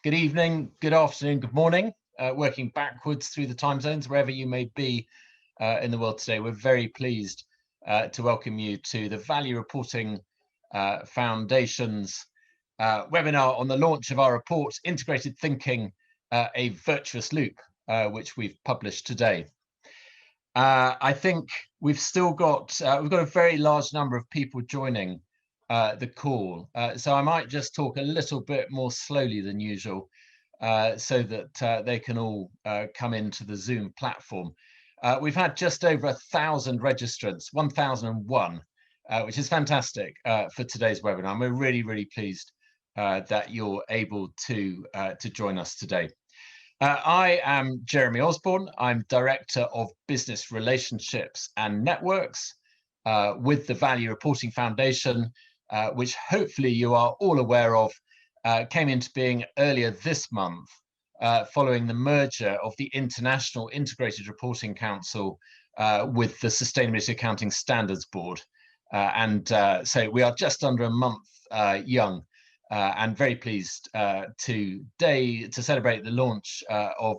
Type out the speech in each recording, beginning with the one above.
good evening, good afternoon, good morning, working backwards through the time zones, wherever you may be in the world today. We're very pleased to welcome you to the Value Reporting Foundation's webinar on the launch of our report, Integrated Thinking, a Virtuous Loop, which we've published today. I think we've still got, we've got a very large number of people joining the call. So I might just talk a little bit more slowly than usual so that they can all come into the Zoom platform. We've had just over 1,000 registrants, 1,001, which is fantastic for today's webinar. And we're really, really pleased that you're able to join us today. I am Jeremy Osborne. I'm Director of Business Relationships and Networks with the Value Reporting Foundation, which hopefully you are all aware of, came into being earlier this month following the merger of the International Integrated Reporting Council with the Sustainability Accounting Standards Board. So we are just under a month young. And very pleased today to celebrate the launch of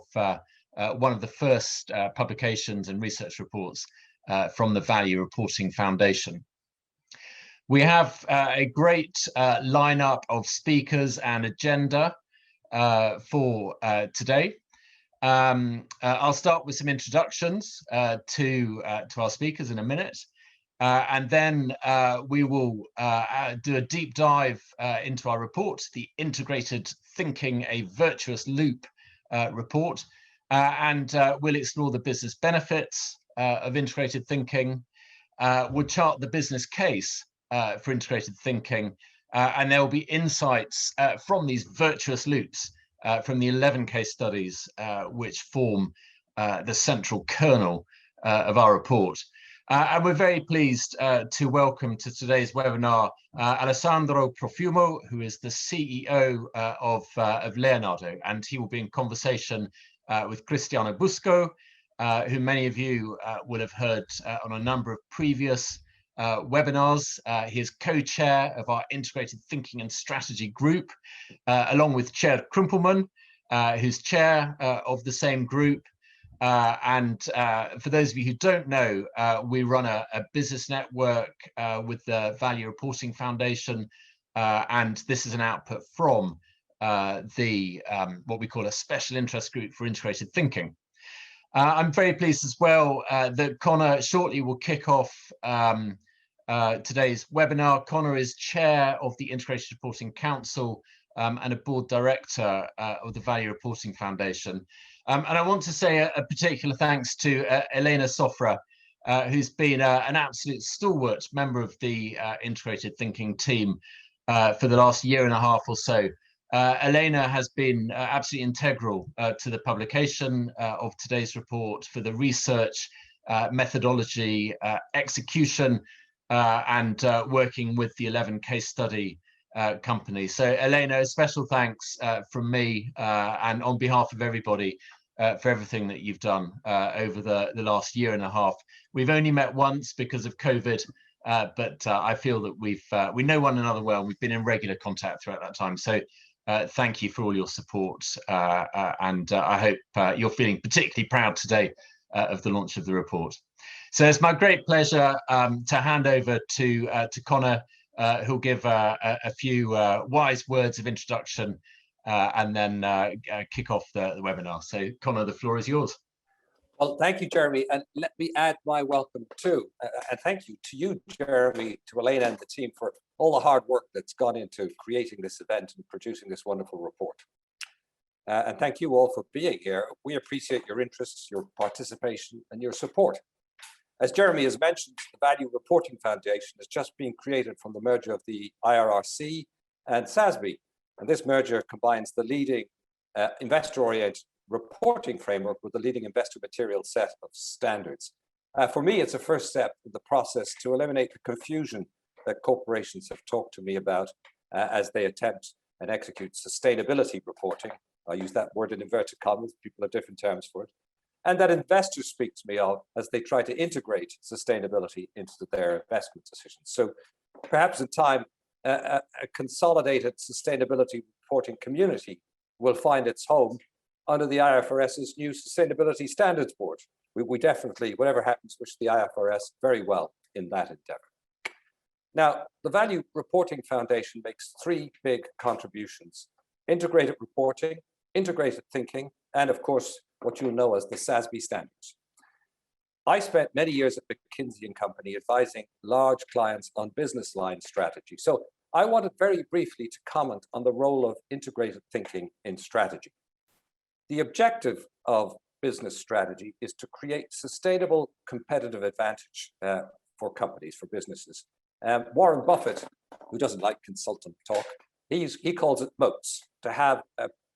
one of the first publications and research reports from the Value Reporting Foundation. We have a great lineup of speakers and agenda for today. I'll start with some introductions to our speakers in a minute. And then we will do a deep dive into our report, the Integrated Thinking, a Virtuous Loop report. And we'll explore the business benefits of integrated thinking. We'll chart the business case for integrated thinking. And there will be insights from these virtuous loops from the 11 case studies which form the central kernel of our report. And we're very pleased to welcome to today's webinar Alessandro Profumo, who is the CEO of Leonardo, and he will be in conversation with Cristiano Busco, who many of you will have heard on a number of previous webinars. He is co-chair of our Integrated Thinking and Strategy group, along with Chair Krumpelman, who's chair of the same group. For those of you who don't know, we run a business network with the Value Reporting Foundation, and this is an output from what we call a special interest group for integrated thinking. I'm very pleased as well that Connor shortly will kick off today's webinar. Connor is chair of the Integrated Reporting Council and a board director of the Value Reporting Foundation. And I want to say a particular thanks to Elena Sofra, who's been an absolute stalwart member of the Integrated Thinking team for the last year and a half or so. Elena has been absolutely integral to the publication of today's report, for the research, methodology, execution, and working with the 11 case study companies. So Elena, a special thanks from me and on behalf of everybody for everything that you've done over the last year and a half. We've only met once because of COVID, but I feel that we know one another well. We've been in regular contact throughout that time. So thank you for all your support, and I hope you're feeling particularly proud today of the launch of the report. So it's my great pleasure to hand over to Connor, who'll give a few wise words of introduction and then kick off the webinar. So Connor, the floor is yours. Well, thank you, Jeremy, and let me add my welcome too. And thank you to you, Jeremy, to Elena and the team for all the hard work that's gone into creating this event and producing this wonderful report. And thank you all for being here. We appreciate your interest, your participation, and your support. As Jeremy has mentioned, the Value Reporting Foundation has just been created from the merger of the IRRC and SASB. And this merger combines the leading investor-oriented reporting framework with the leading investor material set of standards. For me, it's a first step in the process to eliminate the confusion that corporations have talked to me about as they attempt and execute sustainability reporting. I use that word in inverted commas, people have different terms for it. And that investors speak to me of as they try to integrate sustainability into their investment decisions. So perhaps in time, a consolidated sustainability reporting community will find its home under the IFRS's new Sustainability Standards Board. We definitely, whatever happens, wish the IFRS very well in that endeavor. Now, the Value Reporting Foundation makes three big contributions: integrated reporting, integrated thinking, and of course, what you'll know as the SASB standards. I spent many years at McKinsey & Company advising large clients on business line strategy. So I wanted very briefly to comment on the role of integrated thinking in strategy. The objective of business strategy is to create sustainable competitive advantage for companies, for businesses. Warren Buffett, who doesn't like consultant talk, he calls it moats, to have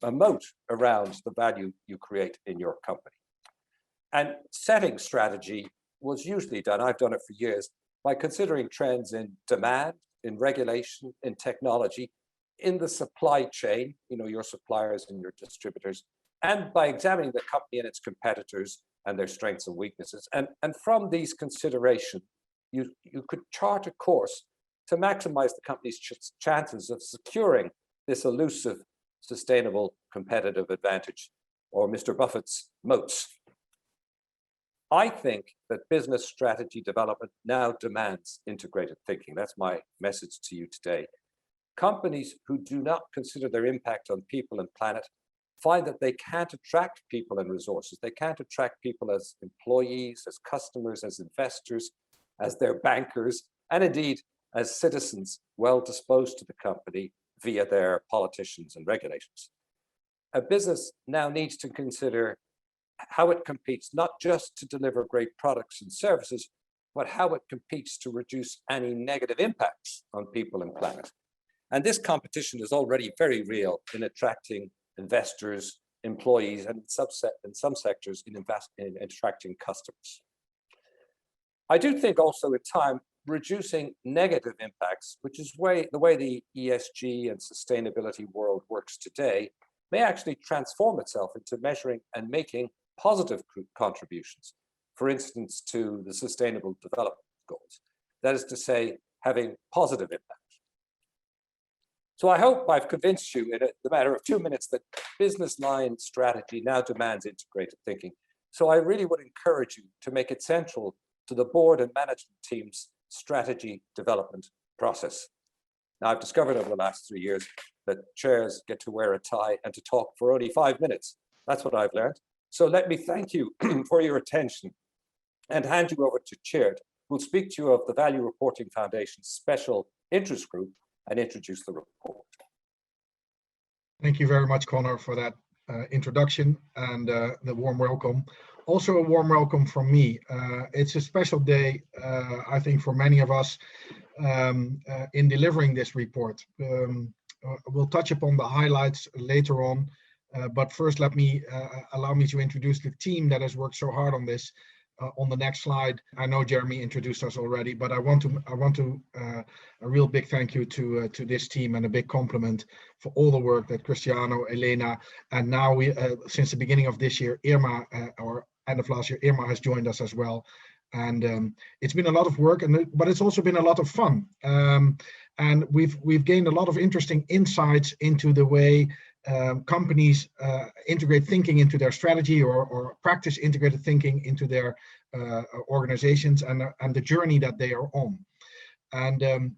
a moat around the value you create in your company. And setting strategy was usually done, I've done it for years, by considering trends in demand, in regulation, in technology, in the supply chain, your suppliers and your distributors, and by examining the company and its competitors and their strengths and weaknesses. And from these considerations, you could chart a course to maximize the company's chances of securing this elusive, sustainable competitive advantage, or Mr. Buffett's moats. I think that business strategy development now demands integrated thinking. That's my message to you today. Companies who do not consider their impact on people and planet find that they can't attract people and resources. They can't attract people as employees, as customers, as investors, as their bankers, and indeed as citizens well disposed to the company via their politicians and regulators. A business now needs to consider how it competes, not just to deliver great products and services, but how it competes to reduce any negative impacts on people and planet. And this competition is already very real in attracting investors, employees, and in some sectors in attracting customers. I do think also in time, reducing negative impacts, which is the way the ESG and sustainability world works today, may actually transform itself into measuring and making positive contributions, for instance, to the Sustainable Development Goals. That is to say, having positive impact. So I hope I've convinced you in the matter of 2 minutes that business line strategy now demands integrated thinking. So I really would encourage you to make it central to the board and management team's strategy development process. Now, I've discovered over the last 3 years that chairs get to wear a tie and to talk for only 5 minutes. That's what I've learned. So let me thank you for your attention and hand you over to Chair, who will speak to you of the Value Reporting Foundation's Special Interest Group and introduce the report. Thank you very much, Connor, for that introduction and the warm welcome. Also a warm welcome from me. It's a special day, I think, for many of us in delivering this report. We'll touch upon the highlights later on, but first allow me to introduce the team that has worked so hard on this. On the next slide, I know Jeremy introduced us already, but I want to a real big thank you to this team and a big compliment for all the work that Cristiano, Elena, and now since the beginning of this year, Irma, or end of last year, Irma has joined us as well. And it's been a lot of work, but it's also been a lot of fun. And we've gained a lot of interesting insights into the way companies integrate thinking into their strategy or practice integrated thinking into their organizations and the journey that they are on. And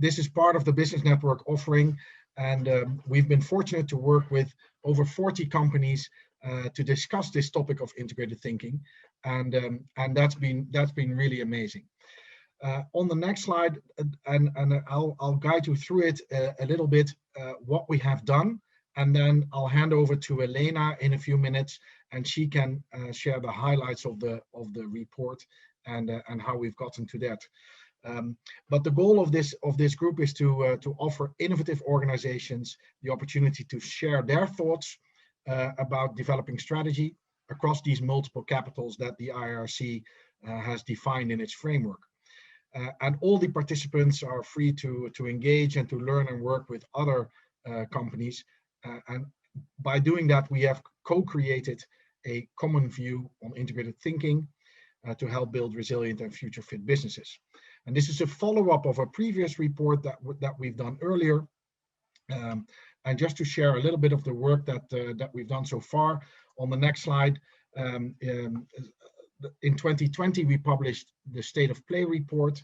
this is part of the Business Network offering. And we've been fortunate to work with over 40 companies to discuss this topic of integrated thinking. And that's been really amazing. On the next slide, and I'll guide you through it a little bit, what we have done, and then I'll hand over to Elena in a few minutes, and she can share the highlights of the report and how we've gotten to that. But the goal of this group is to offer innovative organizations the opportunity to share their thoughts about developing strategy across these multiple capitals that the IRC has defined in its framework. And all the participants are free to engage and to learn and work with other companies. And by doing that, we have co-created a common view on integrated thinking to help build resilient and future fit businesses. And this is a follow-up of a previous report that we've done earlier, And just to share a little bit of the work that we've done so far, on the next slide, in 2020 we published the State of Play report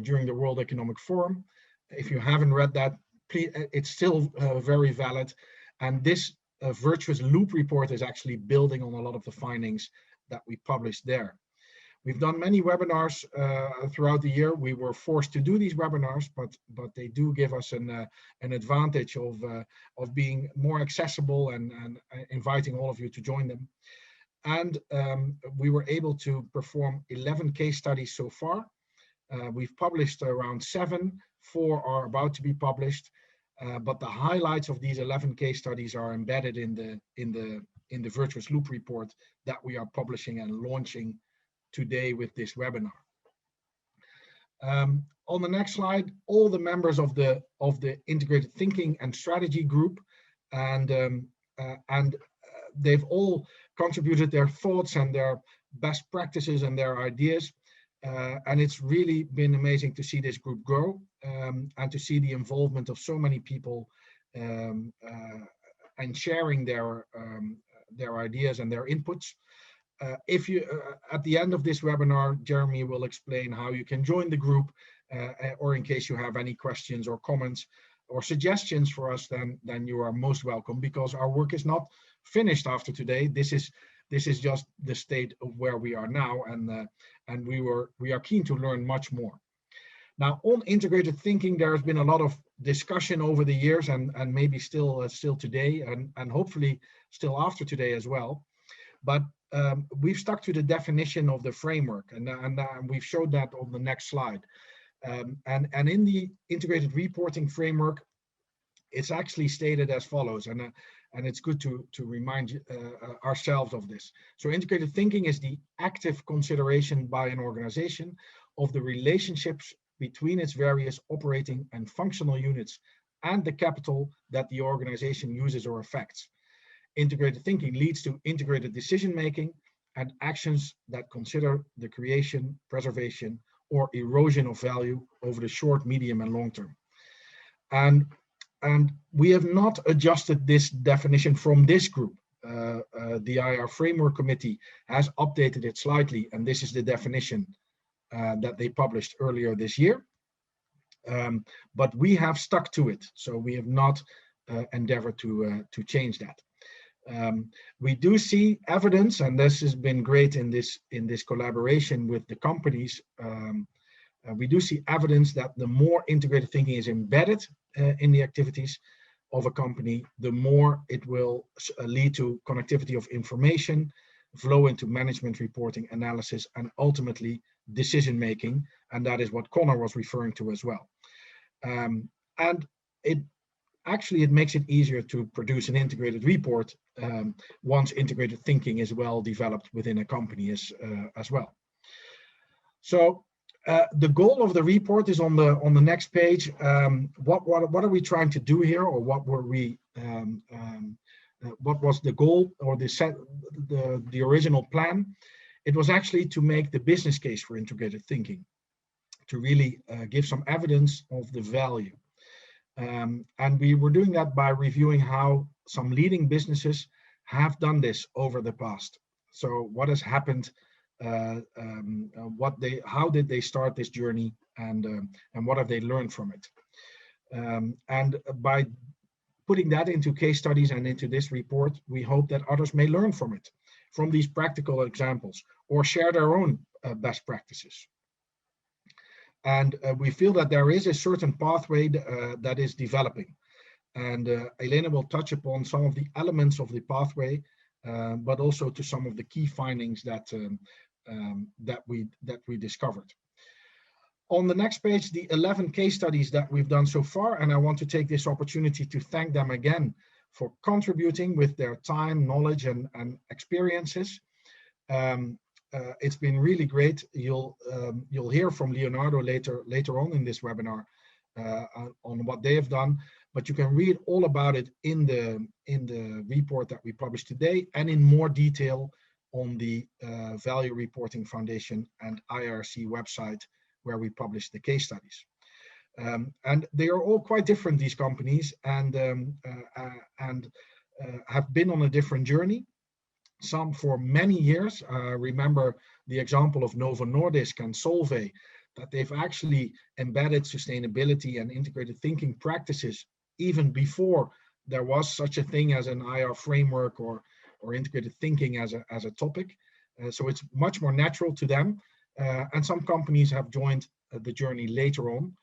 during the World Economic Forum. If you haven't read that, please, it's still very valid. And this Virtuous Loop report is actually building on a lot of the findings that we published there. We've done many webinars throughout the year. We were forced to do these webinars, but they do give us an advantage of being more accessible and inviting all of you to join them. And we were able to perform 11 case studies so far. We've published around 7, 4 are about to be published, but the highlights of these 11 case studies are embedded in the Virtuous Loop report that we are publishing and launching today with this webinar. On the next slide, all the members of the Integrated Thinking and Strategy group, and they've all contributed their thoughts and their best practices and their ideas. And it's really been amazing to see this group grow and to see the involvement of so many people and sharing their ideas and their inputs. If you, at the end of this webinar, Jeremy will explain how you can join the group, or in case you have any questions or comments or suggestions for us, then you are most welcome, because our work is not finished after today. This is just the state of where we are now, and we are keen to learn much more. Now, on integrated thinking, there has been a lot of discussion over the years, and maybe still today, and hopefully still after today as well. But we've stuck to the definition of the framework, and we've showed that on the next slide. And in the integrated reporting framework, it's actually stated as follows, and it's good to remind ourselves of this. So integrated thinking is the active consideration by an organization of the relationships between its various operating and functional units and the capital that the organization uses or affects. Integrated thinking leads to integrated decision-making and actions that consider the creation, preservation, or erosion of value over the short, medium, and long term. And we have not adjusted this definition from this group. The IR Framework Committee has updated it slightly, and this is the definition that they published earlier this year. But we have stuck to it, so we have not endeavored to change that. We do see evidence, and this has been great in this collaboration with the companies. We do see evidence that the more integrated thinking is embedded in the activities of a company, the more it will lead to connectivity of information, flow into management reporting, analysis, and ultimately decision making. And that is what Connor was referring to as well. And it makes it easier to produce an integrated report once integrated thinking is well developed within a company as well. So the goal of the report is on the next page. What are we trying to do here, or what were we? What was the goal or the original plan? It was actually to make the business case for integrated thinking, to really give some evidence of the value. And we were doing that by reviewing how some leading businesses have done this over the past. So what has happened, how did they start this journey, and what have they learned from it? And by putting that into case studies and into this report, we hope that others may learn from it, from these practical examples, or share their own best practices. And we feel that there is a certain pathway that is developing. And Elena will touch upon some of the elements of the pathway, but also to some of the key findings that we discovered. On the next page, the 11 case studies that we've done so far, and I want to take this opportunity to thank them again for contributing with their time, knowledge, and experiences. It's been really great. You'll hear from Leonardo later on in this webinar on what they have done, but you can read all about it in the report that we published today, and in more detail on the Value Reporting Foundation and IRC website, where we publish the case studies. And they are all quite different, these companies, and have been on a different journey. Some for many years. Remember the example of Novo Nordisk and Solvay, that they've actually embedded sustainability and integrated thinking practices even before there was such a thing as an IR framework or integrated thinking as a topic. So it's much more natural to them. And some companies have joined the journey later on,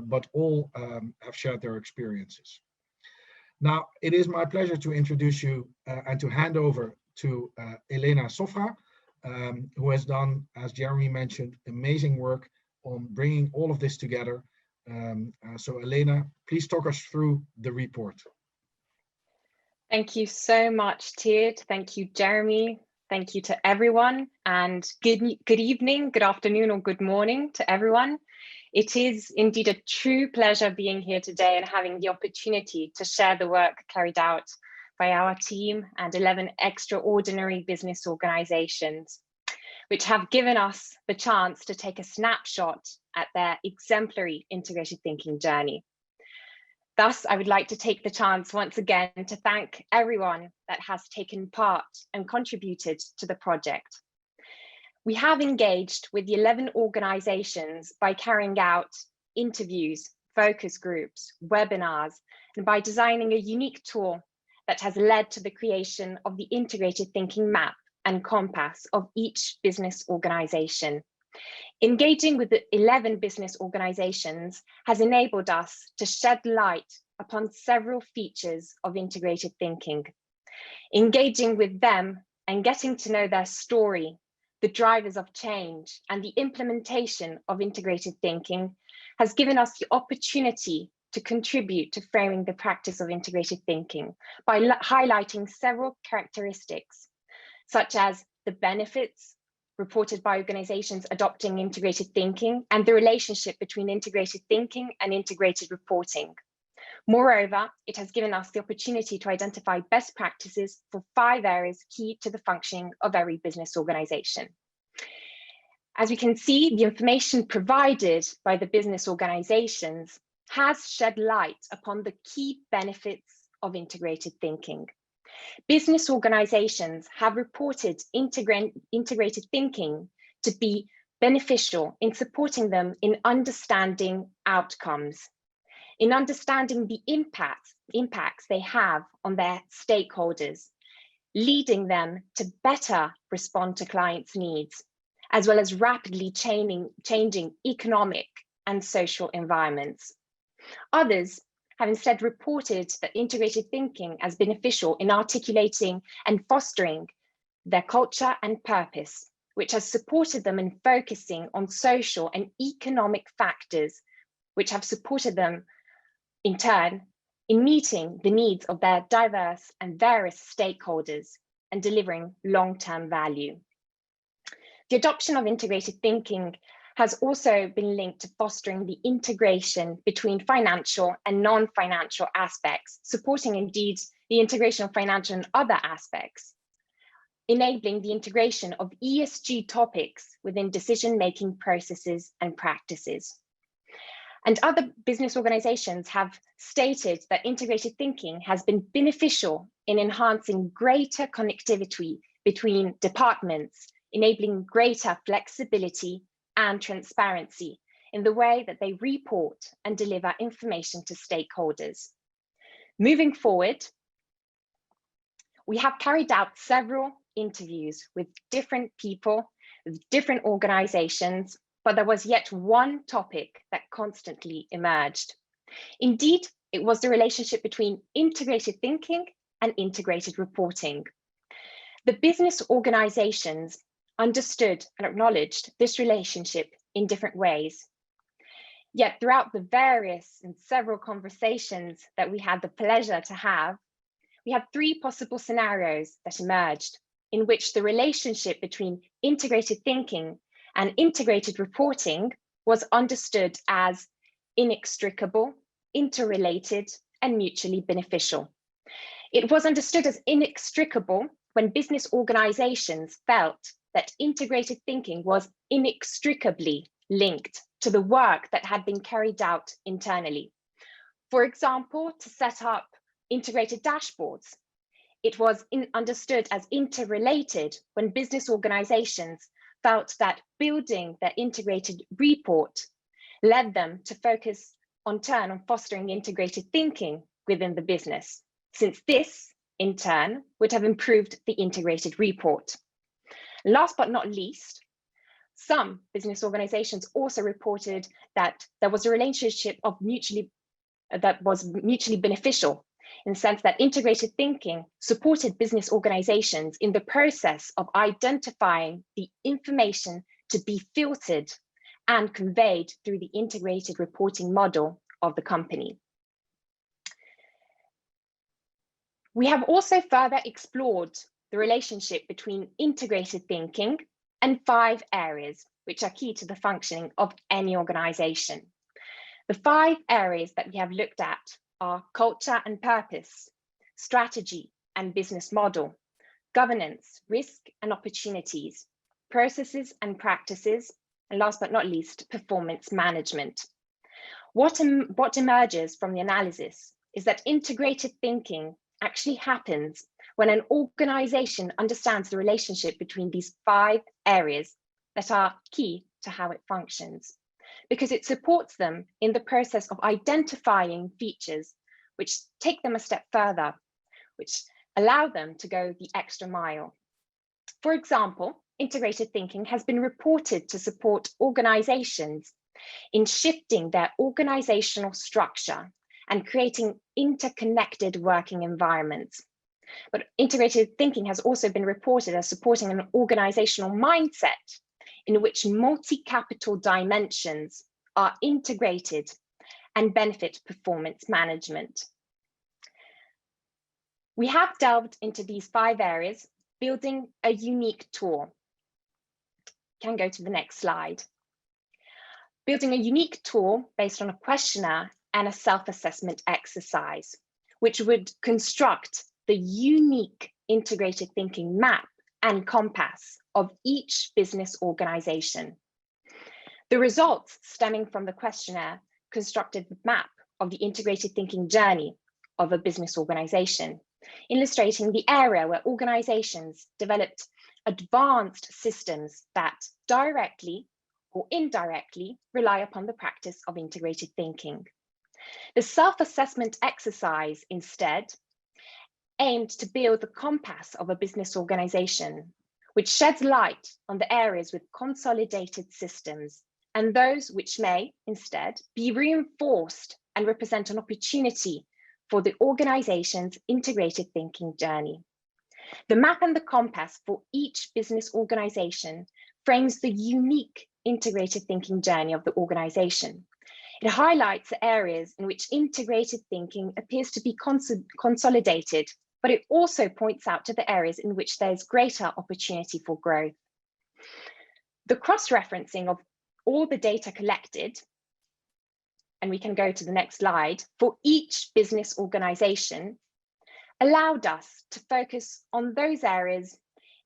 but all have shared their experiences. Now, it is my pleasure to introduce you and to hand over to Elena Sofra, who has done, as Jeremy mentioned, amazing work on bringing all of this together. So Elena, please talk us through the report. Thank you so much, Tjeerd. Thank you, Jeremy. Thank you to everyone, and good evening, good afternoon, or good morning to everyone. It is indeed a true pleasure being here today and having the opportunity to share the work carried out by our team and 11 extraordinary business organizations, which have given us the chance to take a snapshot at their exemplary integrated thinking journey. Thus, I would like to take the chance once again to thank everyone that has taken part and contributed to the project. We have engaged with the 11 organizations by carrying out interviews, focus groups, webinars, and by designing a unique tool that has led to the creation of the integrated thinking map and compass of each business organization. Engaging with the 11 business organizations has enabled us to shed light upon several features of integrated thinking. Engaging with them and getting to know their story, the drivers of change, and the implementation of integrated thinking has given us the opportunity to contribute to framing the practice of integrated thinking by highlighting several characteristics, such as the benefits reported by organizations adopting integrated thinking and the relationship between integrated thinking and integrated reporting. Moreover, it has given us the opportunity to identify best practices for 5 areas key to the functioning of every business organization. As we can see, the information provided by the business organizations has shed light upon the key benefits of integrated thinking. Business organizations have reported integrated thinking to be beneficial in supporting them in understanding outcomes, in understanding the impacts they have on their stakeholders, leading them to better respond to clients' needs, as well as rapidly changing economic and social environments. Others have instead reported that integrated thinking as beneficial in articulating and fostering their culture and purpose, which has supported them in focusing on social and economic factors, which have supported them in turn in meeting the needs of their diverse and various stakeholders and delivering long-term value. The adoption of integrated thinking has also been linked to fostering the integration between financial and non-financial aspects, supporting indeed the integration of financial and other aspects, enabling the integration of ESG topics within decision-making processes and practices. And other business organizations have stated that integrated thinking has been beneficial in enhancing greater connectivity between departments, enabling greater flexibility and transparency in the way that they report and deliver information to stakeholders. Moving forward, we have carried out several interviews with different people, with different organizations, but there was yet one topic that constantly emerged. Indeed, it was the relationship between integrated thinking and integrated reporting. The business organizations understood and acknowledged this relationship in different ways. Yet throughout the various and several conversations that we had the pleasure to have, we had 3 possible scenarios that emerged in which the relationship between integrated thinking and integrated reporting was understood as inextricable, interrelated, and mutually beneficial. It was understood as inextricable when business organizations felt that integrated thinking was inextricably linked to the work that had been carried out internally. For example, to set up integrated dashboards. It was understood as interrelated when business organizations felt that building their integrated report led them to focus on fostering integrated thinking within the business, since this, in turn, would have improved the integrated report. Last but not least, some business organizations also reported that there was a relationship of that was mutually beneficial, in the sense that integrated thinking supported business organizations in the process of identifying the information to be filtered and conveyed through the integrated reporting model of the company. We have also further explored the relationship between integrated thinking and 5 areas, which are key to the functioning of any organization. The 5 areas that we have looked at are culture and purpose, strategy and business model, governance, risk and opportunities, processes and practices, and last but not least, performance management. What emerges from the analysis is that integrated thinking actually happens when an organization understands the relationship between these 5 areas that are key to how it functions, because it supports them in the process of identifying features which take them a step further, which allow them to go the extra mile. For example, integrated thinking has been reported to support organizations in shifting their organizational structure and creating interconnected working environments. But integrated thinking has also been reported as supporting an organizational mindset in which multi-capital dimensions are integrated and benefit performance management. We have delved into these 5 areas, building a unique tool. Can go to the next slide. Building a unique tool based on a questionnaire and a self-assessment exercise, which would construct the unique integrated thinking map and compass of each business organization. The results stemming from the questionnaire constructed the map of the integrated thinking journey of a business organization, illustrating the area where organizations developed advanced systems that directly or indirectly rely upon the practice of integrated thinking. The self-assessment exercise instead aimed to build the compass of a business organization, which sheds light on the areas with consolidated systems and those which may instead be reinforced and represent an opportunity for the organization's integrated thinking journey. The map and the compass for each business organization frames the unique integrated thinking journey of the organization. It highlights the areas in which integrated thinking appears to be consolidated, but it also points out to the areas in which there's greater opportunity for growth. The cross-referencing of all the data collected, and we can go to the next slide, for each business organization allowed us to focus on those areas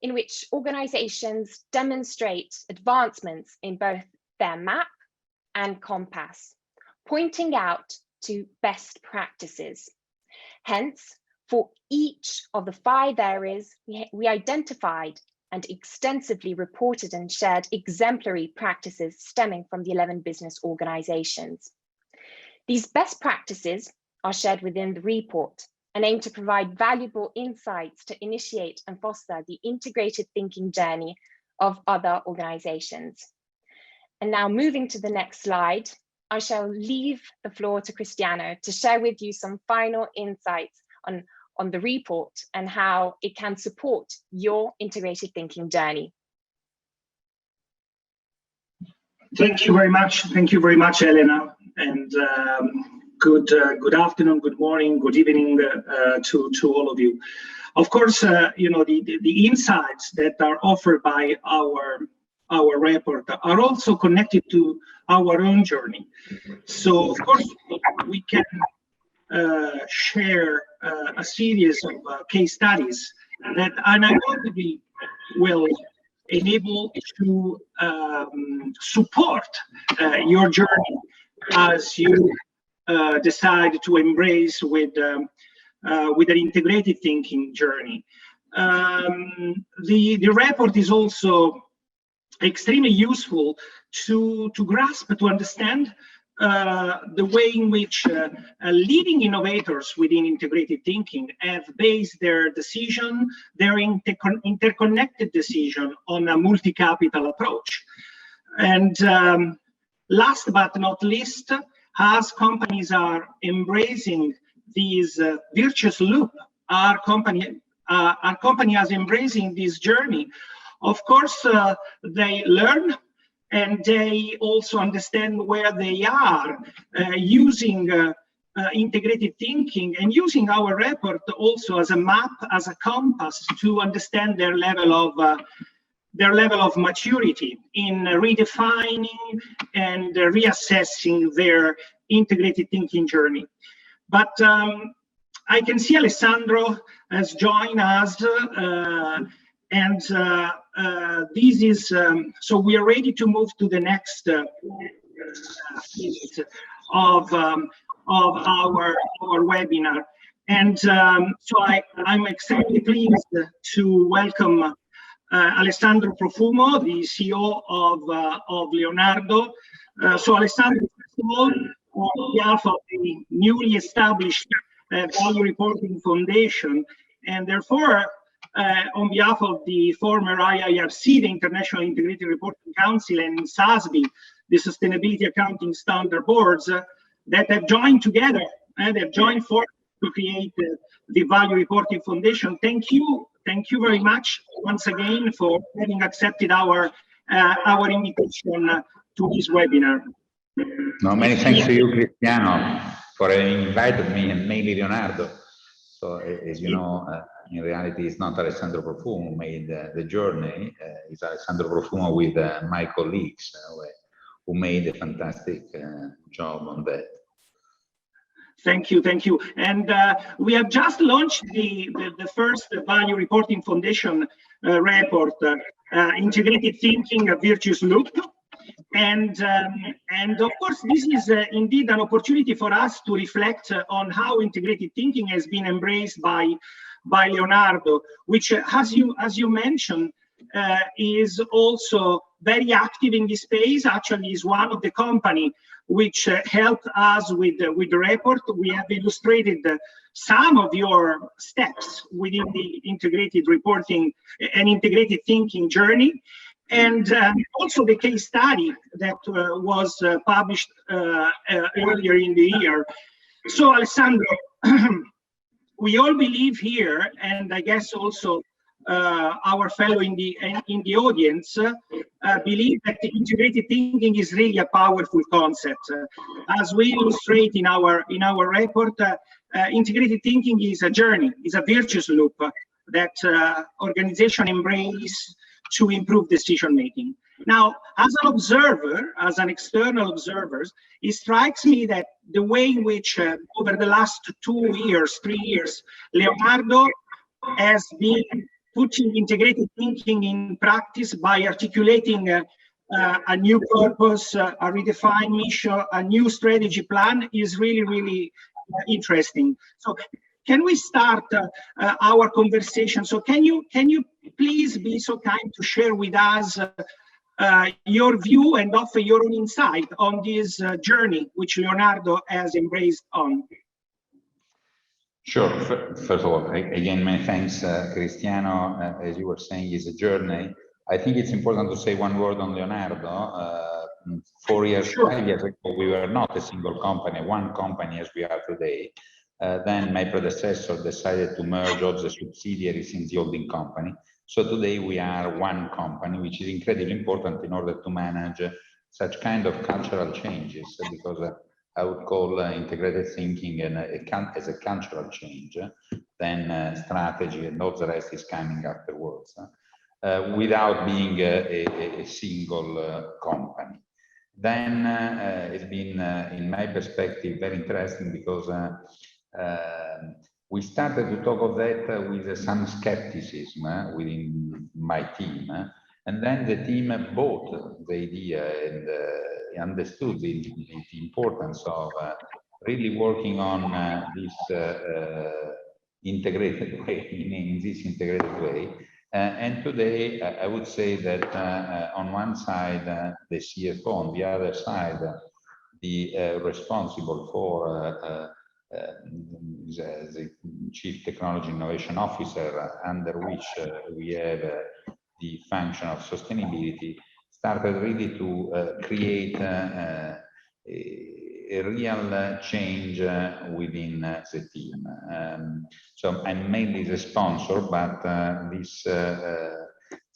in which organizations demonstrate advancements in both their map and compass, pointing out to best practices. Hence, for each of the 5 areas, we identified and extensively reported and shared exemplary practices stemming from the 11 business organizations. These best practices are shared within the report and aim to provide valuable insights to initiate and foster the integrated thinking journey of other organizations. And now moving to the next slide, I shall leave the floor to Cristiano to share with you some final insights on the report and how it can support your integrated thinking journey. Thank you very much. Thank you very much, Elena. And good afternoon, good morning, good evening to all of you. Of course, you know, the insights that are offered by our report are also connected to our own journey. So, of course, we can share a series of case studies that undoubtedly will able to support your journey as you decide to embrace with an integrated thinking journey. The report is also extremely useful to grasp, to understand the way in which leading innovators within integrated thinking have based their decision, their interconnected decision, on a multi-capital approach. And last but not least, as companies are embracing these virtuous loop, our company is embracing this journey. Of course, they learn, and they also understand where they are using integrated thinking, and using our report also as a map, as a compass, to understand their level of maturity in redefining and reassessing their integrated thinking journey. But I can see Alessandro has joined us, and this is so we are ready to move to the next of our webinar. And so I'm extremely pleased to welcome Alessandro Profumo, the CEO of Leonardo. So Alessandro, first of all, on behalf of the newly established Value Reporting Foundation, and therefore on behalf of the former IIRC, the International Integrated Reporting Council, and SASB, the Sustainability Accounting Standard Boards, that have joined together and have joined forth to create the Value Reporting Foundation. Thank you very much once again for having accepted our invitation to this webinar. No, many thanks to you, Cristiano, for having invited me, and mainly Leonardo. So, as you know, in reality, it's not Alessandro Profumo who made the journey. It's Alessandro Profumo with my colleagues who made a fantastic job on that. Thank you. And we have just launched the first Value Reporting Foundation report, Integrated Thinking, a Virtuous Loop. And of course, this is indeed an opportunity for us to reflect on how integrated thinking has been embraced by Leonardo, which, as you mentioned, is also very active in this space. Actually, is one of the company which helped us with the report. We have illustrated some of your steps within the integrated reporting and integrated thinking journey. And also the case study that was published earlier in the year. So, Alessandro, we all believe here, and I guess also our fellow in the audience believe that the integrated thinking is really a powerful concept. As we illustrate in our report, integrated thinking is a journey, is a virtuous loop that organization embrace to improve decision making. Now, as an observer, as an external observer, it strikes me that the way in which over the last 2 years, 3 years, Leonardo has been putting integrated thinking in practice by articulating a new purpose, a redefined mission, a new strategy plan is really, really interesting. So can we start our conversation? So can you please be so kind to share with us your view and offer your own insight on this journey which Leonardo has embraced on? Sure. First of all, again, many thanks, Cristiano. As you were saying, it's a journey. I think it's important to say one word on Leonardo. 4 years, Sure. 5 years ago, we were not a single company, one company as we are today. Then my predecessor decided to merge all the subsidiaries in the holding company. So today we are one company, which is incredibly important in order to manage such kind of cultural changes, because I would call integrated thinking as a cultural change, then strategy and all the rest is coming afterwards, without being a single company. Then it's been, in my perspective, very interesting because we started to talk of that with some skepticism within my team, And then the team bought the idea and understood the importance of really working on this integrated way, in this integrated way. And today, I would say that on one side, the CFO, on the other side, the responsible for the Chief Technology Innovation Officer, under which we have the function of sustainability, started really to create a real change within the team. So I'm mainly the sponsor, but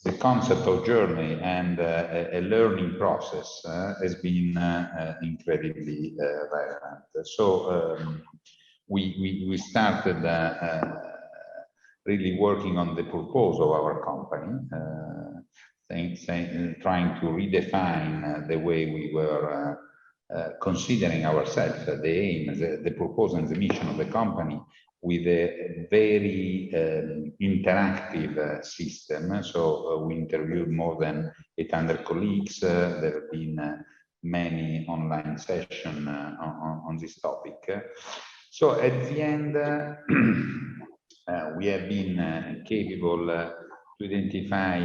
the concept of journey and a learning process has been incredibly relevant. So we started really working on the purpose of our company, trying to redefine the way we were considering ourselves, the aim, the purpose and the mission of the company, with a very interactive system. So we interviewed more than 800 colleagues. There have been many online sessions on this topic. So at the end, we have been capable to identify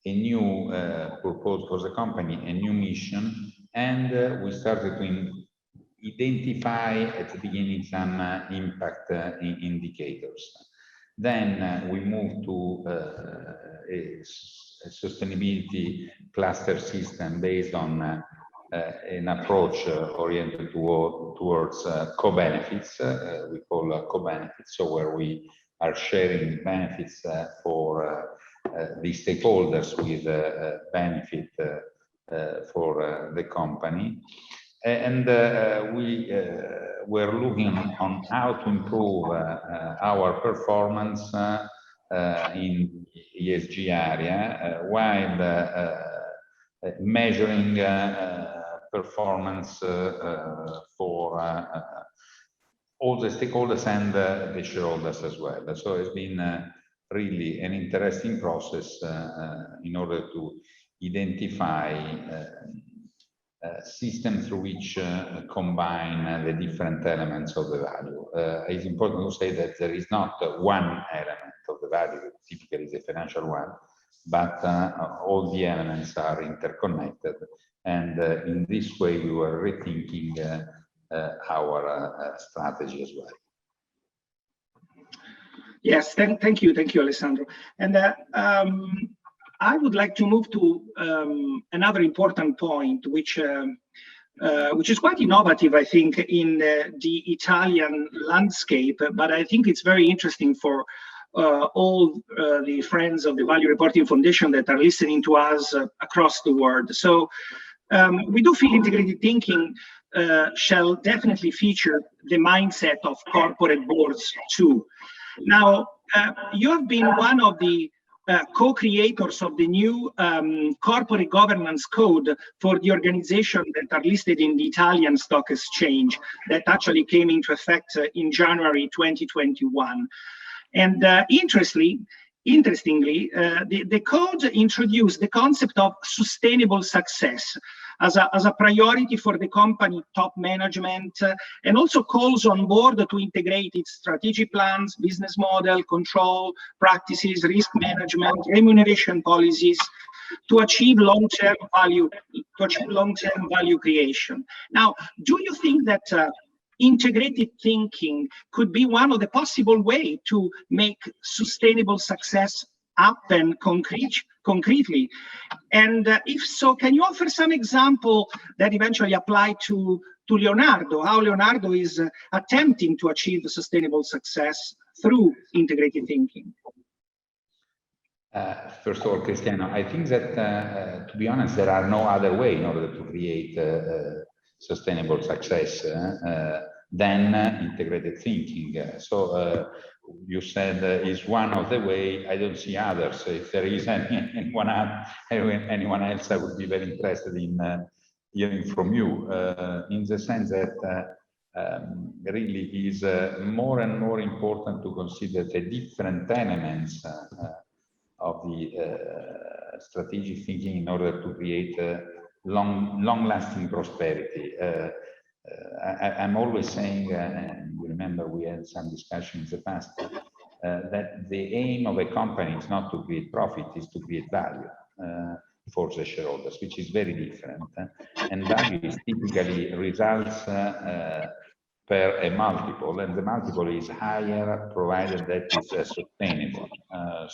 a new purpose for the company, a new mission, and we started to identify at the beginning some impact indicators. Then we moved to a sustainability cluster system based on an approach oriented towards co-benefits, we call co-benefits, so where we are sharing benefits for the stakeholders with benefit for the company. And we were looking on how to improve our performance in ESG area while measuring performance for all the stakeholders and the shareholders as well. So it's been really an interesting process in order to identify system through which combine the different elements of the value. It's important to say that there is not one element of the value, typically the financial one, but all the elements are interconnected. And in this way, we were rethinking our strategy as well. Yes, thank you, Alessandro. And I would like to move to another important point, which is quite innovative, I think, in the Italian landscape, but I think it's very interesting for all the friends of the Value Reporting Foundation that are listening to us across the world. So we do feel integrated thinking shall definitely feature the mindset of corporate boards too. Now, you have been one of the co-creators of the new corporate governance code for the organization that are listed in the Italian stock exchange that actually came into effect in January 2021. And interestingly, the code introduced the concept of sustainable success as a priority for the company top management, and also calls on board to integrate its strategic plans, business model, control, practices, risk management, remuneration policies to achieve long-term value creation. Now, do you think that integrated thinking could be one of the possible ways to make sustainable success happen concretely? And if so, can you offer some example that eventually apply to Leonardo, how Leonardo is attempting to achieve sustainable success through integrated thinking? First of all, Cristiano, I think that, to be honest, there are no other way in order to create sustainable success than integrated thinking. So you said is one of the way. I don't see others. If there is anyone else, I would be very interested in hearing from you, in the sense that really is more and more important to consider the different elements of the strategic thinking in order to create long-lasting prosperity. I'm always saying, and you remember we had some discussions in the past, that the aim of a company is not to create profit, is to create value for the shareholders, which is very different. And value is typically results per a multiple, and the multiple is higher provided that it's sustainable.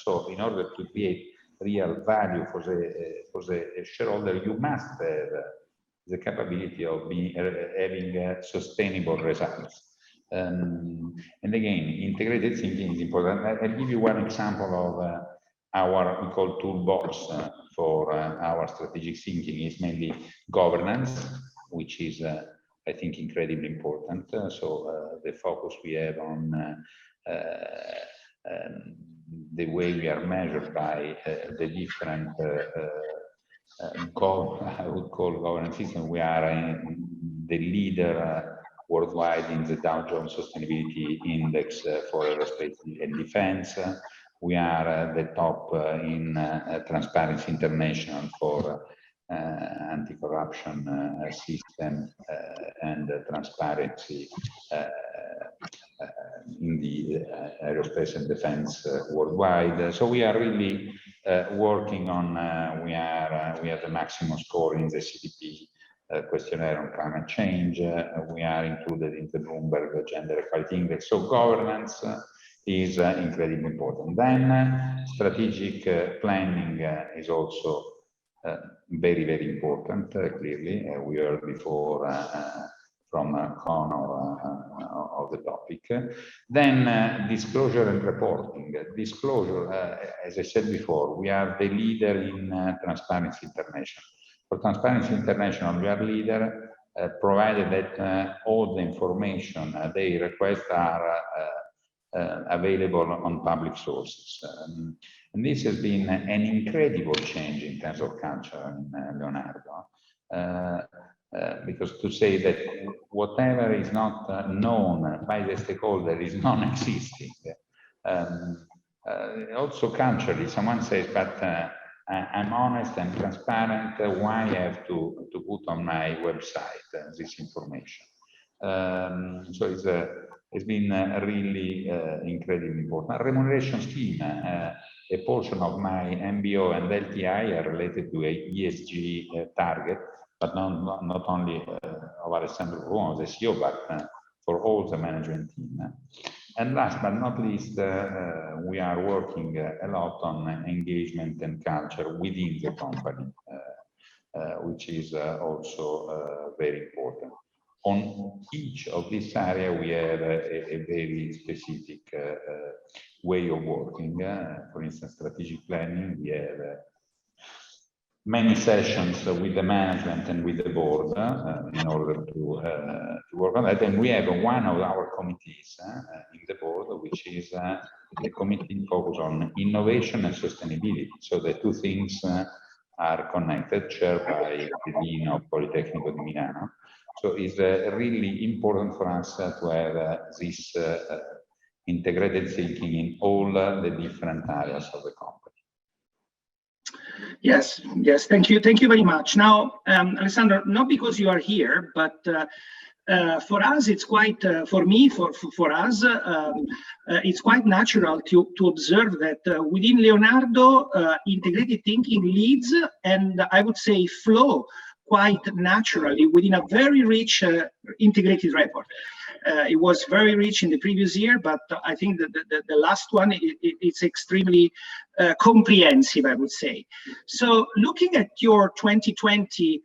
So in order to create real value for the shareholder, you must have the capability of having sustainable results. And again, integrated thinking is important. I'll give you one example of our, we call toolbox for our strategic thinking. Is mainly governance, which is I think incredibly important. So the focus we have on the way we are measured by the different I would call governance system. We are the leader worldwide in the Dow Jones Sustainability Index for aerospace and defense. We are the top in Transparency International for anti-corruption system and transparency in the aerospace and defense worldwide. So we are really working on, we have the maximum score in the CDP questionnaire on climate change. We are included in the Bloomberg Gender Equality Index. So governance is incredibly important. Then strategic planning is also very, very important, clearly. We heard before from Connor of the topic. Then disclosure and reporting. Disclosure, as I said before, we are the leader in Transparency International. For Transparency International, we are leader, provided that all the information they request are available on public sources. And this has been an incredible change in terms of culture in Leonardo. Because to say that whatever is not known by the stakeholder is non-existing. Also culturally, someone says, but I'm honest and transparent, why I have to put on my website this information? So it's been really incredibly important. Remuneration scheme, a portion of my MBO and LTI are related to a ESG target, but not only of Alessandro Ruon, the CEO, but for all the management team. And last but not least, we are working a lot on engagement and culture within the company, which is also very important. On each of these areas, we have a very specific way of working. For instance, strategic planning, we have many sessions with the management and with the board in order to work on that. And we have one of our committees in the board, which is the committee focused on innovation and sustainability. So the two things are connected, chaired by the Dean of Politecnico di Milano. So it's really important for us to have this integrated thinking in all the different areas of the company. Yes, thank you very much. Now, Alessandro, not because you are here, but for us, it's quite, for me, for us, it's quite natural to observe that within Leonardo, integrated thinking leads, and I would say flow quite naturally within a very rich integrated report. It was very rich in the previous year, but I think that the last one, it's extremely comprehensive, I would say. So looking at your 2020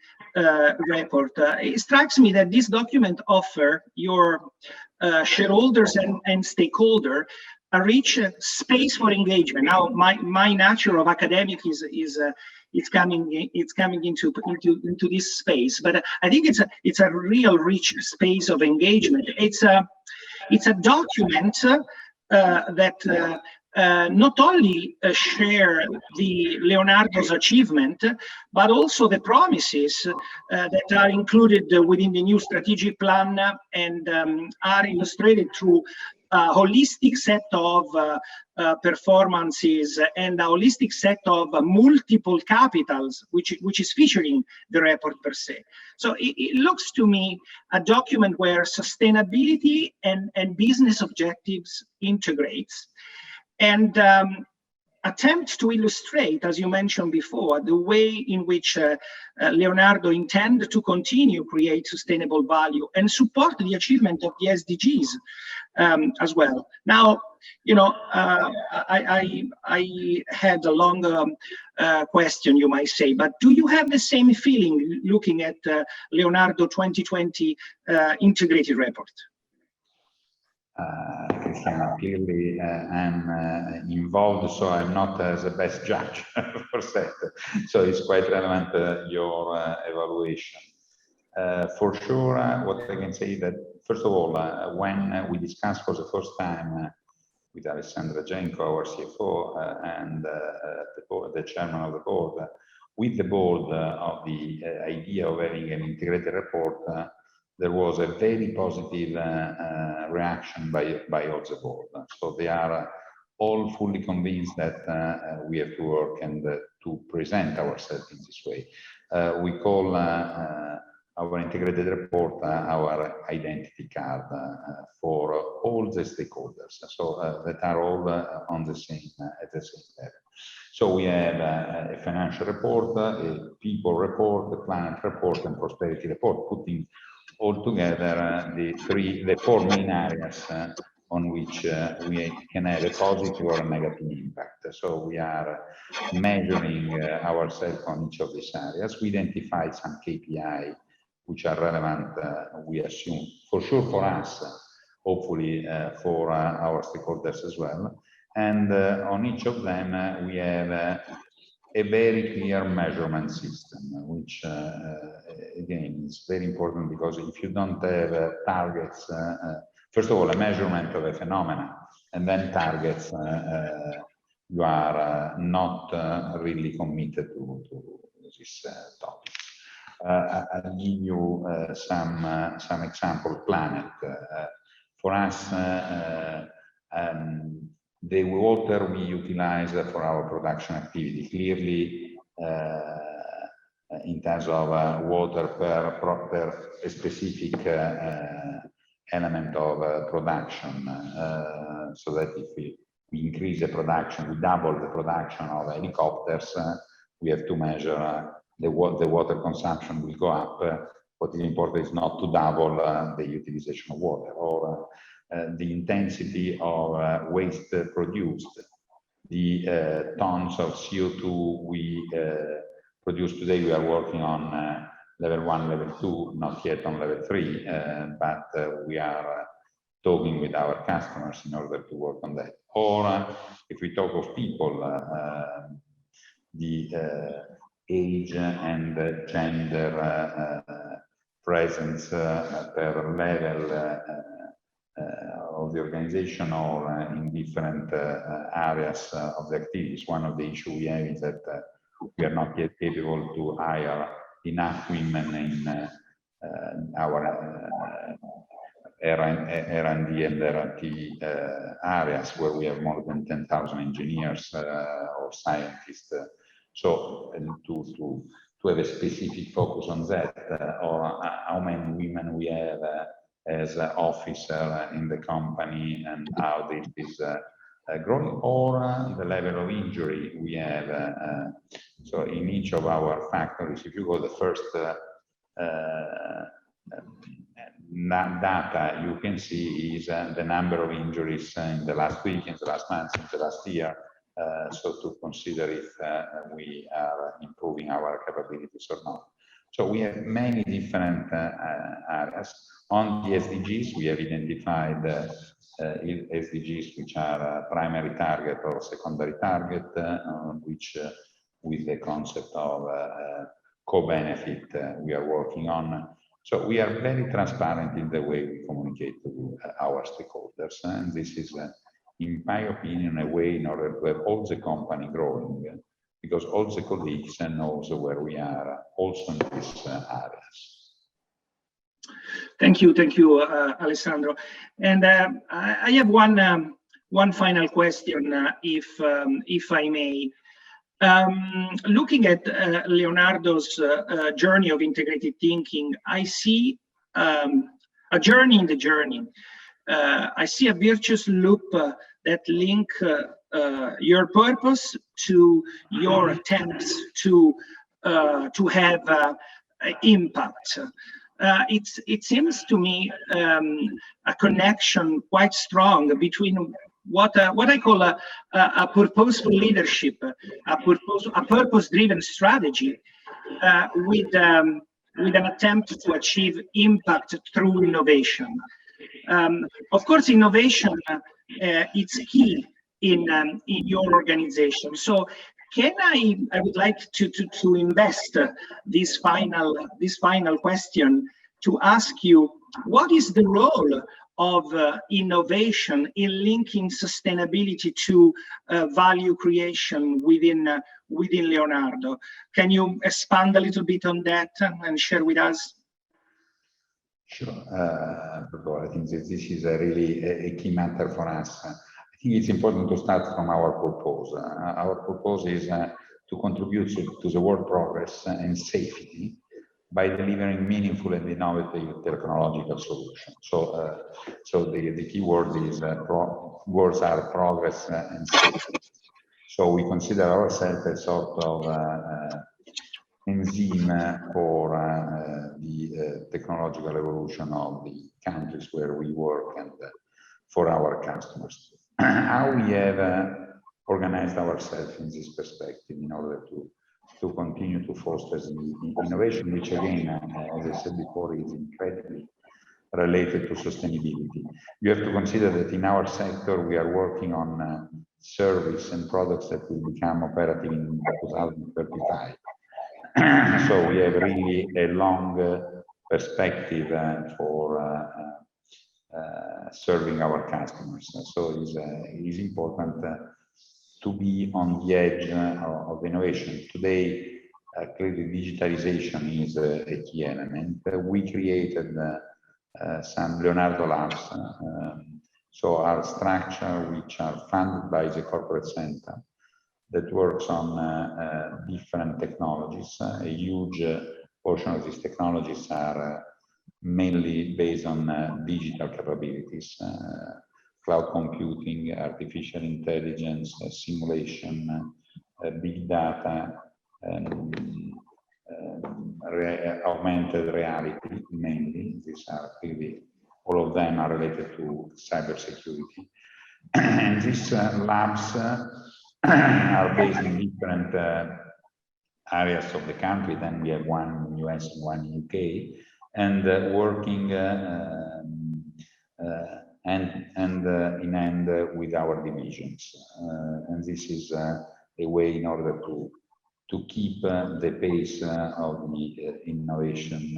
report, it strikes me that this document offers your shareholders and stakeholders a rich space for engagement. Now, my nature of academic it's coming into this space, but I think it's a real rich space of engagement. It's a document that not only share the Leonardo's achievement, but also the promises that are included within the new strategic plan and are illustrated through holistic set of performances and a holistic set of multiple capitals, which is featuring the report per se. So it looks to me a document where sustainability and business objectives integrates, and attempt to illustrate, as you mentioned before, the way in which Leonardo intends to continue create sustainable value and support the achievement of the SDGs as well. Now, you know, I had a longer question, you might say, but do you have the same feeling looking at Leonardo 2020 integrated report? Cristiano, clearly I'm involved, so I'm not as the best judge for that. So it's quite relevant, your evaluation. For sure, what I can say that, first of all, when we discussed for the first time with Alessandra Genco, our CFO, and the chairman of the board, with the board of the idea of having an integrated report, there was a very positive reaction by all the board. So they are all fully convinced that we have to work and to present ourselves in this way. We call our integrated report our identity card for all the stakeholders, so that are all on the same at the same level. So we have a financial report, a people report, a planet report, and prosperity report, putting all together the four main areas on which we can have a positive or a negative impact. So we are measuring ourselves on each of these areas. We identify some KPI which are relevant, we assume, for sure for us, hopefully for our stakeholders as well. And on each of them, we have a very clear measurement system, which again is very important, because if you don't have targets, first of all, a measurement of a phenomenon, and then targets, you are not really committed to this topic. I'll give you some example. Planet. For us, the water we utilize for our production activity, clearly in terms of water per a specific element of production, so that if we increase the production, we double the production of helicopters, we have to measure the water consumption will go up. What is important is not to double the utilization of water, or the intensity of waste produced, the tons of CO2 we produce today. We are working on level 1, level 2, not yet on level 3, but we are talking with our customers in order to work on that. Or if we talk of people, the age and gender presence per level of the organization, or in different areas of the activities. One of the issues we have is that we are not yet capable to hire enough women in our R&D and R&T areas, where we have more than 10,000 engineers or scientists. So to have a specific focus on that, or how many women we have as an officer in the company, and how this is growing, or the level of injury we have. So in each of our factories, if you go the first data you can see is the number of injuries in the last week, in the last month, in the last year. So to consider if we are improving our capabilities or not. So we have many different areas. On the SDGs, we have identified SDGs which are a primary target or secondary target, which with the concept of co-benefit we are working on. So we are very transparent in the way we communicate to our stakeholders, and this is, in my opinion, a way in order to have all the company growing, because all the colleagues knows where we are also in these areas. Thank you, Alessandro. And I have one final question, if I may. Looking at Leonardo's journey of integrated thinking, I see a journey in the journey. I see a virtuous loop that link your purpose to your attempts to have impact. It seems to me a connection quite strong between what I call a purposeful leadership, a purpose-driven strategy, with an attempt to achieve impact through innovation. Of course, innovation it's key in your organization. So, I would like to invest this final question to ask you, what is the role of innovation in linking sustainability to value creation within Leonardo? Can you expand a little bit on that and share with us? Sure. I think that this is really a key matter for us. I think it's important to start from our purpose. Our purpose is to contribute to the world progress and safety by delivering meaningful and innovative technological solutions. So the key word is words are progress and safety. So we consider ourselves a sort of enzyme for the technological evolution of the countries where we work and for our customers. How we have organized ourselves in this perspective in order to continue to foster the innovation, which again, as I said before, is incredibly related to sustainability. You have to consider that in our sector, we are working on service and products that will become operative in 2035. So we have really a long perspective for serving our customers. So it is important to be on the edge of innovation. Today, clearly digitalization is a key element. We created some Leonardo Labs, so our structure, which are funded by the corporate center, that works on different technologies. A huge portion of these technologies are mainly based on digital capabilities, cloud computing, artificial intelligence, simulation, big data, augmented reality, mainly. These are really, all of them are related to cybersecurity. And these labs are based in different areas of the country. Then we have one in the US and one in UK, and working hand in hand with our divisions. And this is a way in order to keep the pace of the innovation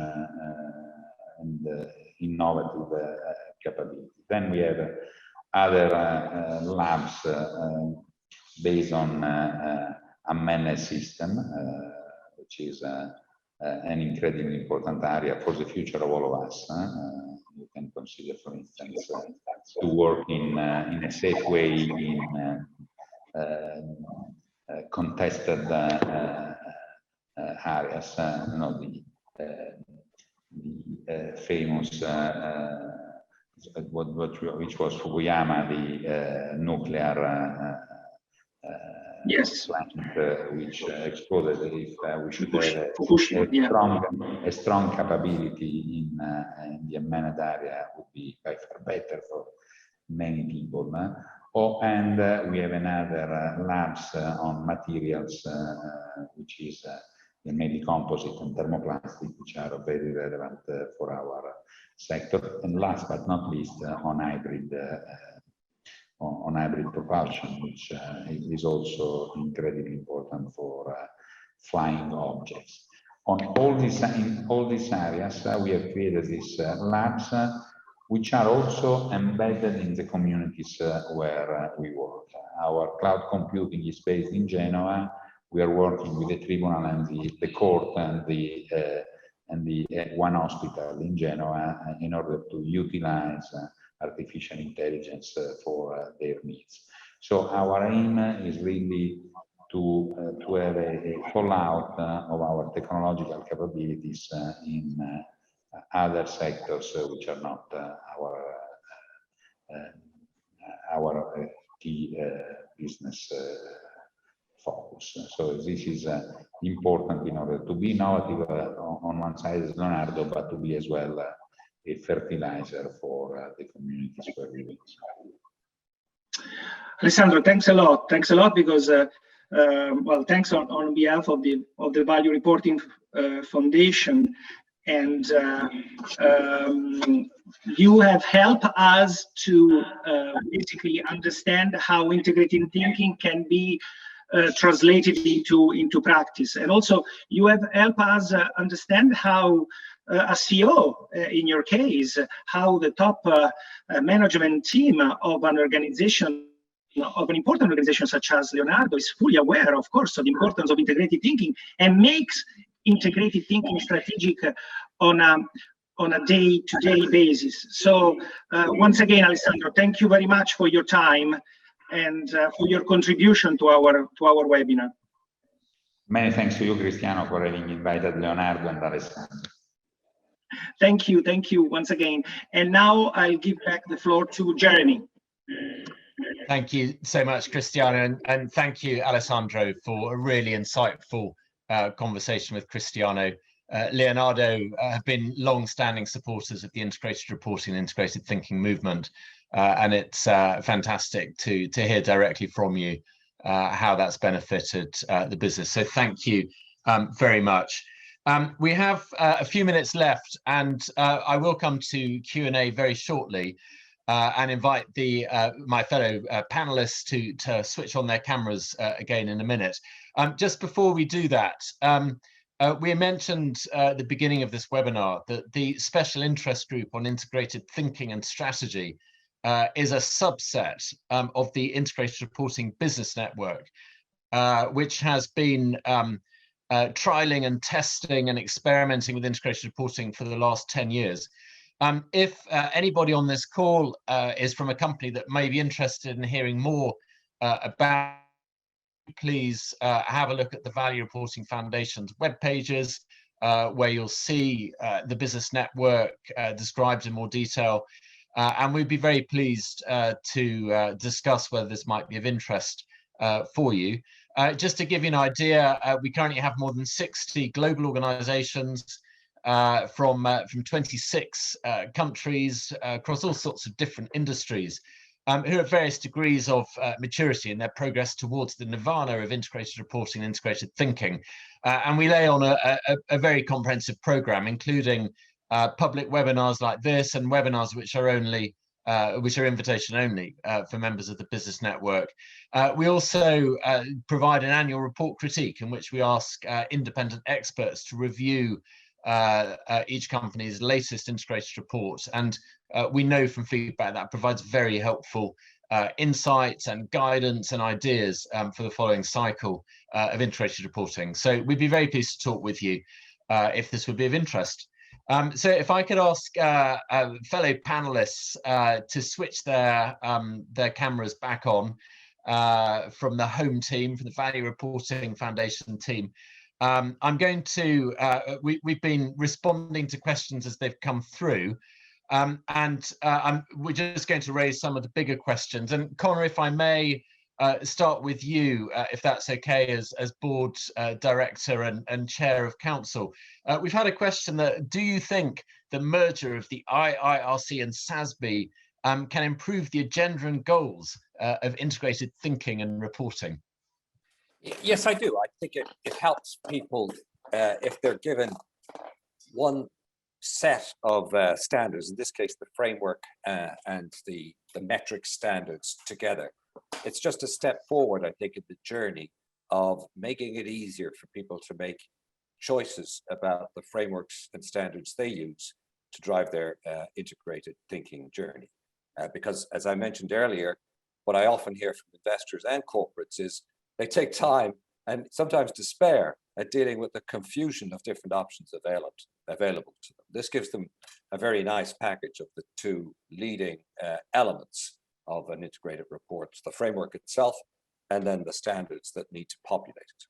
and innovative capability. Then we have other labs based on a managed system, which is an incredibly important area for the future of all of us. You can consider, for instance, to work in a safe way in contested areas. You know, the famous which was Fukuyama, the nuclear yes, plant which exploded. If we should have a strong capability in the unmanned area, would be by far better for many people. And we have another labs on materials, which is mainly composite and thermoplastic, which are very relevant for our sector. And last but not least, on hybrid propulsion, which is also incredibly important for flying objects. In all these areas, we have created these labs, which are also embedded in the communities where we work. Our cloud computing is based in Genoa. We are working with the tribunal and the court and and the one hospital in Genoa in order to utilize artificial intelligence for their needs. So our aim is really to have a fallout of our technological capabilities in other sectors which are not our key business focus. So this is important in order to be innovative on one side as Leonardo, but to be as well a fertilizer for the communities where we live. Alessandro, thanks a lot. Thanks a lot, because well, thanks on behalf of the Value Reporting Foundation, and you have helped us to basically understand how integrated thinking can be translated into practice, and also you have helped us understand how a CEO, in your case, how the top management team of an organization, of an important organization such as Leonardo, is fully aware, of course, of the importance of integrated thinking, and makes integrated thinking strategic on a day-to-day basis. So once again, Alessandro, thank you very much for your time and for your contribution to our webinar. Many thanks to you, Cristiano, for having invited Leonardo and Alessandro. Thank you once again. And now I'll give back the floor to Jeremy. Thank you so much, Cristiano, and thank you, Alessandro, for a really insightful conversation with Cristiano. Leonardo have been long-standing supporters of the integrated reporting and integrated thinking movement, and it's fantastic to hear directly from you how that's benefited the business. So thank you very much. We have a few minutes left, and I will come to Q&A very shortly, and invite my fellow panelists to switch on their cameras again in a minute. Just before we do that, we mentioned at the beginning of this webinar that the Special Interest Group on Integrated Thinking and Strategy is a subset of the Integrated Reporting Business Network, which has been trialing and testing and experimenting with integrated reporting for the last 10 years. If anybody on this call is from a company that may be interested in hearing more about, please have a look at the Value Reporting Foundation's web pages, where you'll see the business network described in more detail. And we'd be very pleased to discuss whether this might be of interest for you. Just to give you an idea, we currently have more than 60 global organizations from 26 countries across all sorts of different industries, who are at various degrees of maturity in their progress towards the nirvana of integrated reporting and integrated thinking. And we lay on a very comprehensive program, including public webinars like this, and webinars which are invitation only for members of the business network. We also provide an annual report critique in which we ask independent experts to review each company's latest integrated report, and we know from feedback that provides very helpful insights and guidance and ideas for the following cycle of integrated reporting. So we'd be very pleased to talk with you if this would be of interest. So if I could ask fellow panelists to switch their cameras back on from the home team, from the Value Reporting Foundation team. I'm going to, we've been responding to questions as they've come through, and we're just going to raise some of the bigger questions. And Connor, if I may start with you, if that's okay, as board director and chair of council. We've had a question that, do you think the merger of the IIRC and SASB can improve the agenda and goals of integrated thinking and reporting? Yes, I do. I think it helps people if they're given one set of standards, in this case, the framework and the metric standards together. It's just a step forward, I think, in the journey of making it easier for people to make choices about the frameworks and standards they use to drive their integrated thinking journey. Because as I mentioned earlier, what I often hear from investors and corporates is they take time and sometimes despair at dealing with the confusion of different options available to them. This gives them a very nice package of the two leading elements of an integrated report, the framework itself, and then the standards that need to populate it.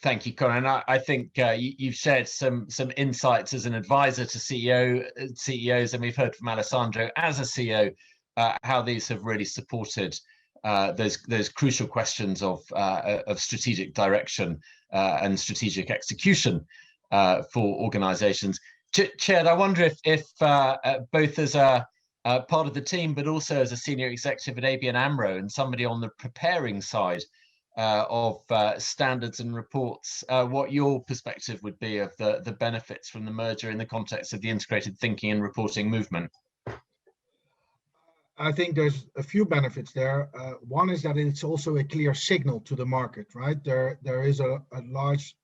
Thank you, Conor. And I think you've shared some insights as an advisor to CEOs, and we've heard from Alessandro as a CEO how these have really supported those crucial questions of strategic direction and strategic execution for organisations. Chad, I wonder if both as a part of the team, but also as a senior executive at ABN AMRO and somebody on the preparing side of standards and reports, what your perspective would be of the benefits from the merger in the context of the integrated thinking and reporting movement. I think there's a few benefits there. One is that it's also a clear signal to the market, right? There is a large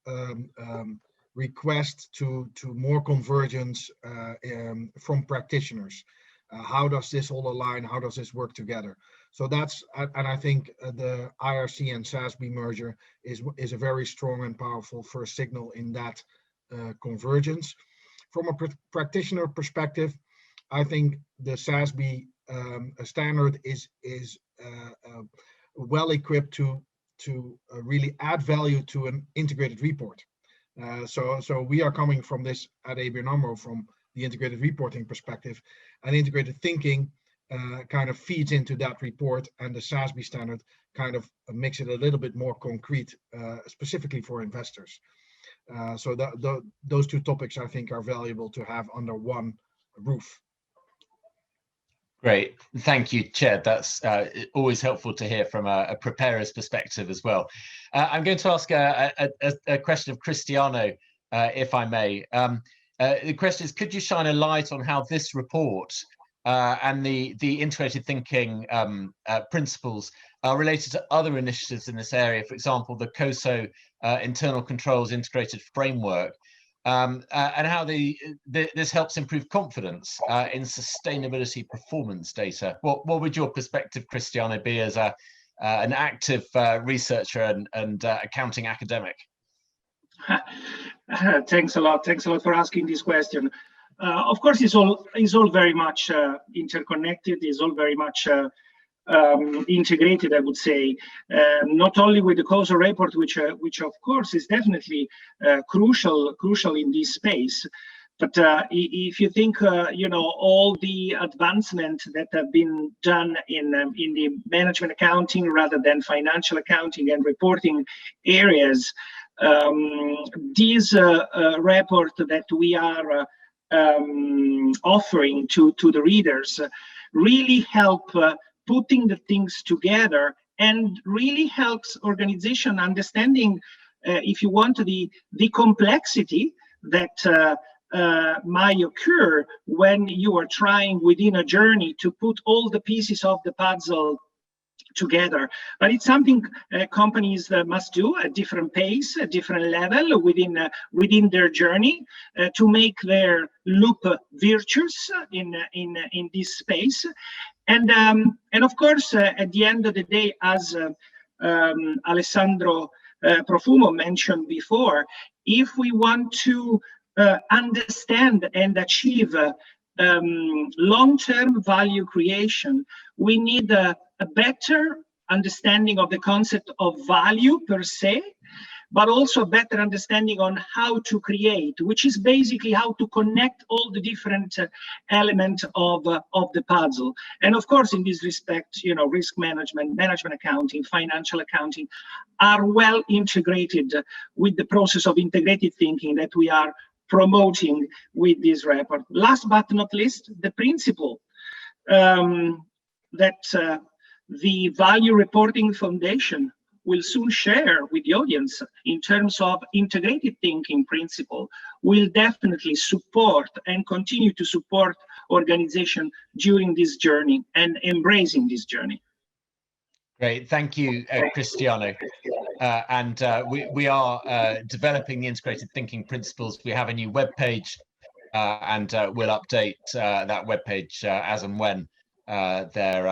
request to more convergence from practitioners. How does this all align? How does this work together? So that's, and I think the IRC and SASB merger is a very strong and powerful first signal in that convergence. From a practitioner perspective, I think the SASB standard is well equipped to really add value to an integrated report. So we are coming from this at ABN AMRO from the integrated reporting perspective, and integrated thinking kind of feeds into that report, and the SASB standard kind of makes it a little bit more concrete, specifically for investors. So those two topics I think are valuable to have under one roof. Great, thank you, Chair. That's always helpful to hear from a preparer's perspective as well. I'm going to ask a question of Cristiano, if I may. The question is, could you shine a light on how this report and the integrated thinking principles are related to other initiatives in this area, for example, the COSO internal controls integrated framework, and how this helps improve confidence in sustainability performance data? What would your perspective, Cristiano, be as an active researcher and accounting academic? Thanks a lot for asking this question. Of course, it's all very much interconnected. It's all very much integrated, I would say, not only with the COSO report, which of course is definitely crucial in this space, but if you think, all the advancement that have been done in the management accounting rather than financial accounting and reporting areas, this report that we are offering to the readers really help putting the things together, and really helps organization understanding, if you want, the complexity that might occur when you are trying within a journey to put all the pieces of the puzzle together. But it's something companies must do at different pace, at different level within their journey to make their loop virtuous in this space. And of course, at the end of the day, as Alessandro Profumo mentioned before, if we want to understand and achieve long-term value creation, we need a better understanding of the concept of value per se, but also a better understanding on how to create, which is basically how to connect all the different elements of the puzzle. And of course, in this respect, risk management, management accounting, financial accounting are well integrated with the process of integrated thinking that we are promoting with this report. Last but not least, the principle that the Value Reporting Foundation will soon share with the audience in terms of integrated thinking principle will definitely support and continue to support organization during this journey and embracing this journey. Great, thank you, Cristiano. And we are developing the integrated thinking principles. We have a new webpage, and we'll update that webpage as and when they're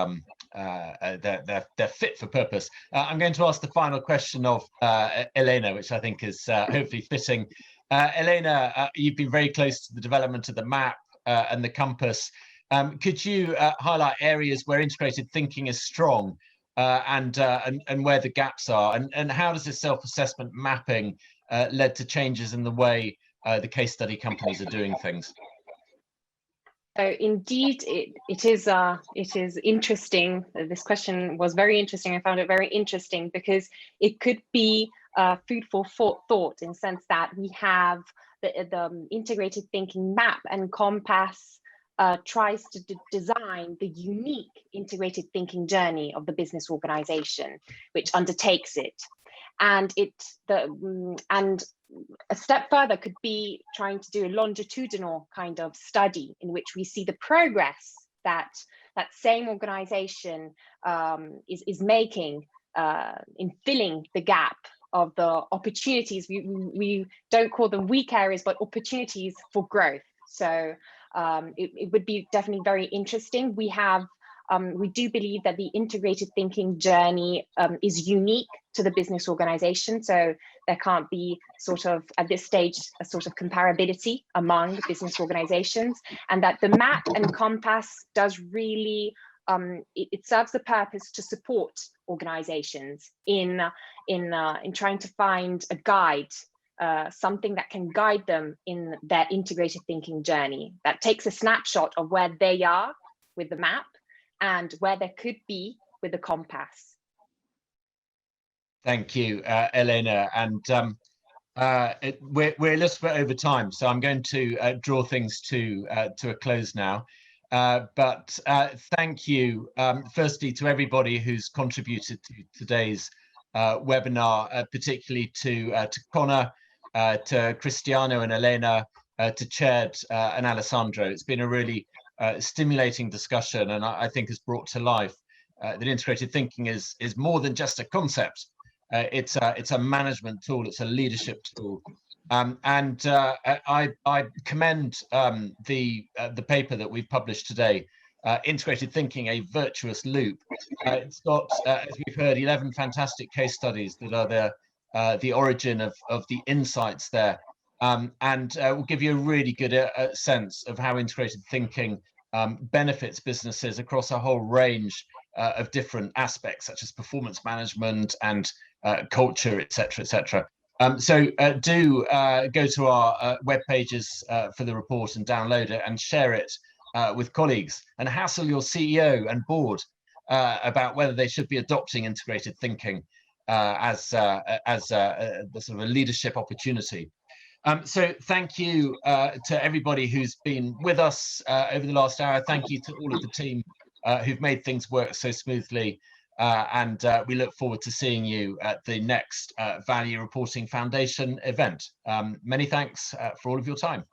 they're fit for purpose. I'm going to ask the final question of Elena, which I think is hopefully fitting. Elena, you've been very close to the development of the map and the compass. Could you highlight areas where integrated thinking is strong and where the gaps are, and how does this self-assessment mapping led to changes in the way the case study companies are doing things? So indeed, it is interesting. This question was very interesting. I found it very interesting because it could be food for thought in the sense that we have the integrated thinking map and compass tries to design the unique integrated thinking journey of the business organization, which undertakes it. And a step further could be trying to do a longitudinal kind of study in which we see the progress that that same organization is making in filling the gap of the opportunities. We don't call them weak areas, but opportunities for growth. So it would be definitely very interesting. We do believe that the integrated thinking journey is unique to the business organization. So there can't be sort of at this stage a sort of comparability among business organizations, and that the map and compass does really it serves the purpose to support organizations in trying to find a guide, something that can guide them in their integrated thinking journey, that takes a snapshot of where they are with the map and where there could be with the compass. Thank you, Elena. And we're a little bit over time, so I'm going to draw things to a close now. But thank you, firstly, to everybody who's contributed to today's webinar, particularly to Connor, to Cristiano and Elena, to Chad and Alessandro. It's been a really stimulating discussion, and I think has brought to life that integrated thinking is more than just a concept. It's a management tool. It's a leadership tool, and I commend the paper that we've published today, Integrated Thinking: A Virtuous Loop. It's got, as we've heard, 11 fantastic case studies that are the origin of the insights there, and will give you a really good sense of how integrated thinking benefits businesses across a whole range of different aspects, such as performance management and culture, etc., etc. So do go to our web pages for the report and download it and share it with colleagues, and hassle your CEO and board about whether they should be adopting integrated thinking as the sort of a leadership opportunity. So thank you to everybody who's been with us over the last hour. Thank you to all of the team who've made things work so smoothly. And we look forward to seeing you at the next Value Reporting Foundation event. Many thanks for all of your time.